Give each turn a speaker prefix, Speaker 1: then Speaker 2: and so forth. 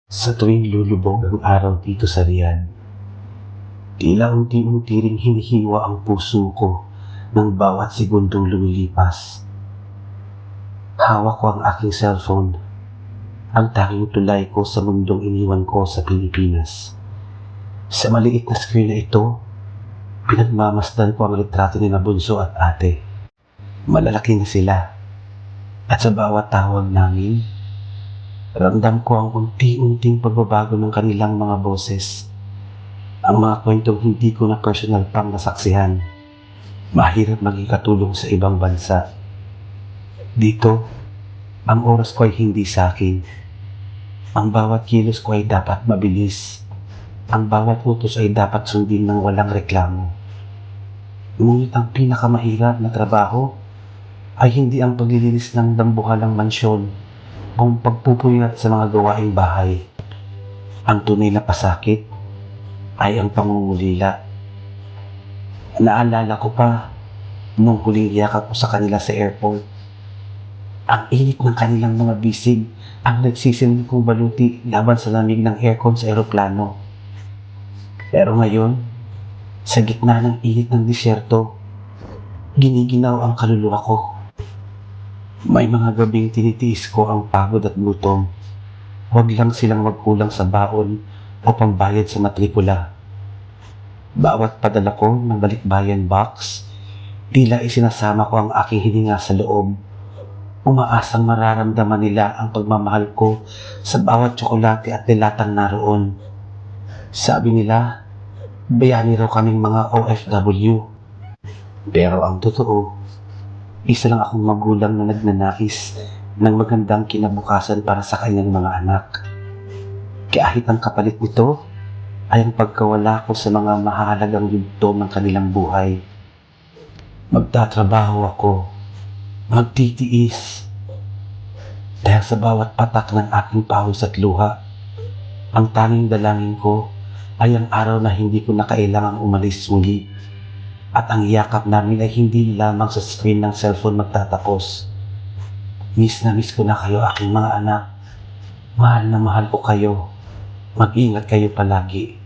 Speaker 1: Sa tuwing lulubog ang araw dito sa Riyadh, tila unti-unti ring hinihiwa ang puso ko ng bawat segundong lumilipas. Hawak ko ang aking cellphone, ang tanging tulay ko sa mundong iniwan ko sa Pilipinas. Sa maliit na screen na ito, pinagmamasdan ko ang litrato ni na bunso at ate. Malalaki na sila, at sa bawat tawag namin, ramdam ko ang unti-unting pagbabago ng kanilang mga boses. Ang mga kwentong hindi ko na personal pang nasaksihan. Mahirap maging katulong sa ibang bansa. Dito, ang oras ko ay hindi sa akin. Ang bawat kilos ko ay dapat mabilis. Ang bawat utos ay dapat sundin ng walang reklamo. Ngunit ang pinakamahirap na trabaho ay hindi ang paglilinis ng dambuhalang mansyon o pagpupuyat sa mga gawaing bahay. Ang tunay na pasakit ay ang pangungulila. Naalala ko pa nung huling yakap ko sa kanila sa airport. Ang init ng kanilang mga bisig ang nagsisilbi kong baluti laban sa lamig ng aircon sa eroplano. Pero ngayon, sa gitna ng init ng disyerto, giniginaw ang kaluluwa ko. May mga gabing tinitiis ko ang pagod at gutom. Huwag lang silang magkulang sa baon o pambayad sa matrikula. Bawat padala ko ng balikbayan box, tila isinasama ko ang aking hininga sa loob. Umaasang mararamdaman nila ang pagmamahal ko sa bawat tsokolate at dilatang naroon. Sabi nila, bayani raw kaming mga OFW. Pero ang totoo, isa lang akong magulang na nagnanais ng magandang kinabukasan para sa kanyang mga anak. Kahit ang kapalit nito ay ang pagkawala ko sa mga mahalagang yugto ng kanilang buhay. Magtatrabaho ako, magtitiis, dahil sa bawat patak ng aking pawis at luha. Ang tanging dalangin ko ay ang araw na hindi ko na kailangang umalis muli. At ang yakap namin ay hindi lamang sa screen ng cellphone magtatapos. Miss na miss ko na kayo, aking mga anak. Mahal na mahal ko kayo. Mag-ingat kayo palagi.